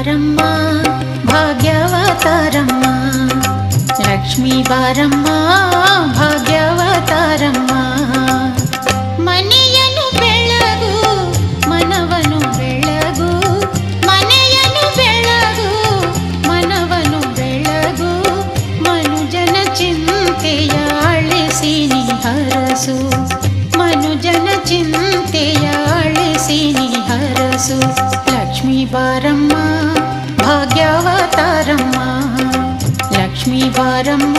ಬಾರಮ್ಮ ಭಾಗ್ಯವತಾರಮ್ಮ, ಲಕ್ಷ್ಮೀ ಬಾರಮ್ಮ ಭಾಗ್ಯವತಾರಮ್ಮ. ಮನೆಯನ್ನು ಬೆಳಗು ಮನವನು ಬೆಳಗು, ಮನೆಯನ್ನು ಬೆಳಗು ಮನವನು ಬೆಳಗು, ಮನುಜನ ಚಿಂತೆಯ ಅಳಿಸಿ ನೀ ಹರಸು, ಮನುಜನ ಚಿಂತೆಯ ಅಳಿಸಿ ನೀ ಹರಸು. ಲಕ್ಷ್ಮೀ ಬಾರಮ್ಮ ಭಾಗ್ಯವತಾರಮ್ಮ, ಲಕ್ಷ್ಮೀ ಬಾರಮ್ಮ